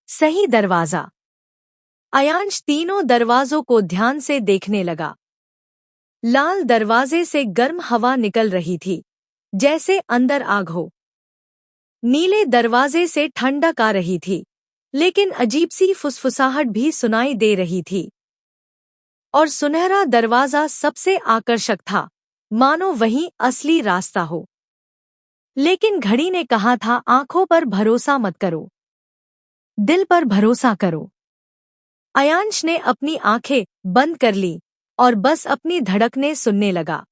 सही दरवाजा। अयांश तीनों दरवाजों को ध्यान से देखने लगा। लाल दरवाजे से गर्म हवा निकल रही थी, जैसे अंदर आग हो। नीले दरवाजे से ठंडक आ रही थी, लेकिन अजीब सी फुसफुसाहट भी सुनाई दे रही थी। और सुनहरा दरवाजा सबसे आकर्षक था, मानो वही असली रास्ता हो। लेकिन घड़ी ने कहा था, आंखों पर भरोसा मत करो, दिल पर भरोसा करो। अयांश ने अपनी आंखें बंद कर ली और बस अपनी धड़कनें सुनने लगा।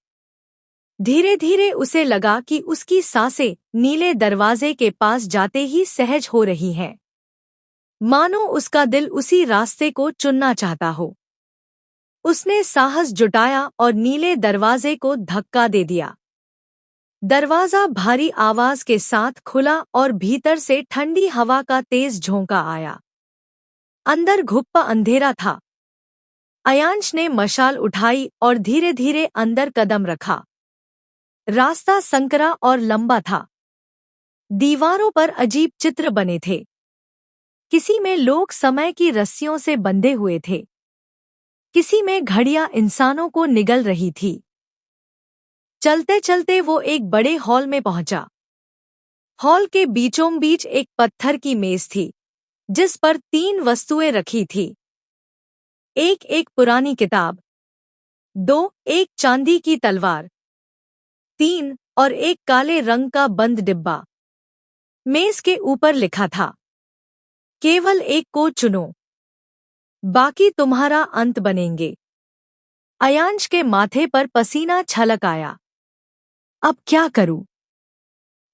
धीरे धीरे उसे लगा कि उसकी सांसें नीले दरवाजे के पास जाते ही सहज हो रही हैं, मानो उसका दिल उसी रास्ते को चुनना चाहता हो। उसने साहस जुटाया और नीले दरवाजे को धक्का दे दिया। दरवाजा भारी आवाज के साथ खुला और भीतर से ठंडी हवा का तेज झोंका आया। अंदर घुप्पा अंधेरा था। अयांश ने मशाल उठाई और धीरे धीरे अंदर कदम रखा। रास्ता संकरा और लंबा था। दीवारों पर अजीब चित्र बने थे। किसी में लोग समय की रस्सियों से बंधे हुए थे, किसी में घड़ियां इंसानों को निगल रही थी। चलते चलते वो एक बड़े हॉल में पहुंचा। हॉल के बीचों बीच एक पत्थर की मेज थी, जिस पर 3 वस्तुएं रखी थी। एक पुरानी किताब, 2 एक चांदी की तलवार, 3 और एक काले रंग का बंद डिब्बा। मेज के ऊपर लिखा था, केवल एक को चुनो, बाकी तुम्हारा अंत बनेंगे। अयांश के माथे पर पसीना छलक आया। अब क्या करूं?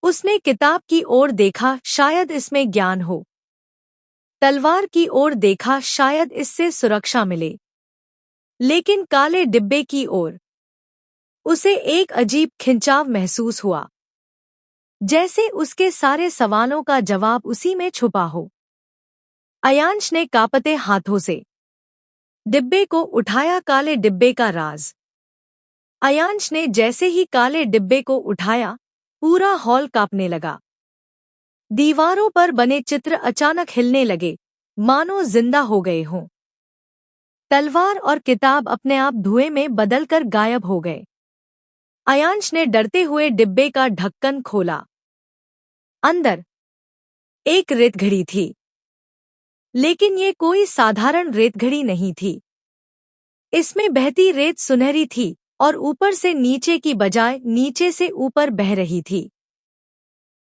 उसने किताब की ओर देखा, शायद इसमें ज्ञान हो। तलवार की ओर देखा, शायद इससे सुरक्षा मिले। लेकिन काले डिब्बे की ओर उसे एक अजीब खिंचाव महसूस हुआ, जैसे उसके सारे सवालों का जवाब उसी में छुपा हो। अयांश ने कांपते हाथों से डिब्बे को उठाया। काले डिब्बे का राज। अयांश ने जैसे ही काले डिब्बे को उठाया, पूरा हॉल कांपने लगा। दीवारों पर बने चित्र अचानक हिलने लगे, मानो जिंदा हो गए हों। तलवार और किताब अपने आप धुएं में बदलकर गायब हो गए। अयांश ने डरते हुए डिब्बे का ढक्कन खोला। अंदर एक रेतघड़ी थी, लेकिन ये कोई साधारण रेतघड़ी नहीं थी। इसमें बहती रेत सुनहरी थी और ऊपर से नीचे की बजाय नीचे से ऊपर बह रही थी।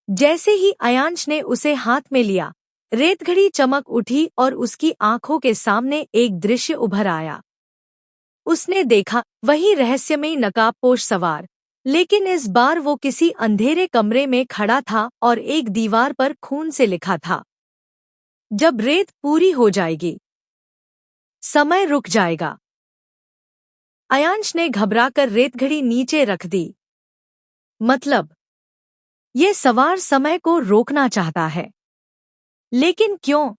जैसे ही अयांश ने उसे हाथ में लिया, रेतघड़ी चमक उठी और उसकी आंखों के सामने एक दृश्य उभर आया। उसने देखा, वही रहस्यमयी नकाबपोश सवार, लेकिन इस बार वो किसी अंधेरे कमरे में खड़ा था और एक दीवार पर खून से लिखा था, जब रेत पूरी हो जाएगी, समय रुक जाएगा। अयांश ने घबराकर रेतघड़ी नीचे रख दी। मतलब, ये सवार समय को रोकना चाहता है। लेकिन क्यों?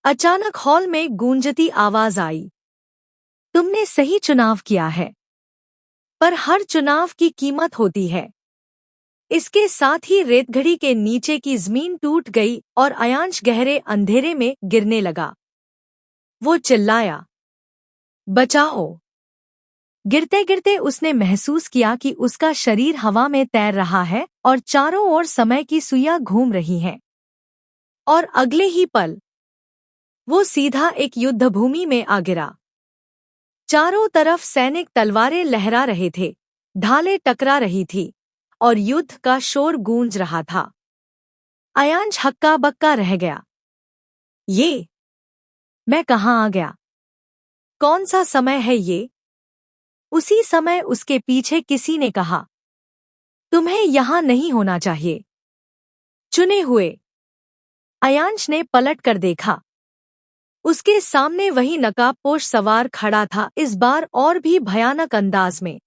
अचानक हॉल में गूंजती आवाज आई, तुमने सही चुनाव किया है, पर हर चुनाव की कीमत होती है। इसके साथ ही रेतघड़ी के नीचे की जमीन टूट गई और अयांश गहरे अंधेरे में गिरने लगा। वो चिल्लाया, बचाओ। गिरते गिरते उसने महसूस किया कि उसका शरीर हवा में तैर रहा है और चारों ओर समय की सुइयां घूम रही हैं। और अगले ही पल वो सीधा एक युद्धभूमि में आ गिरा। चारों तरफ सैनिक तलवारें लहरा रहे थे, ढालें टकरा रही थी और युद्ध का शोर गूंज रहा था। अयांश हक्का बक्का रह गया। मैं कहाँ आ गया? कौन सा समय है ये? उसी समय उसके पीछे किसी ने कहा, तुम्हें यहां नहीं होना चाहिए। चुने हुए। अयांश ने पलट कर देखा। उसके सामने वही नकाबपोश सवार खड़ा था, इस बार और भी भयानक अंदाज में।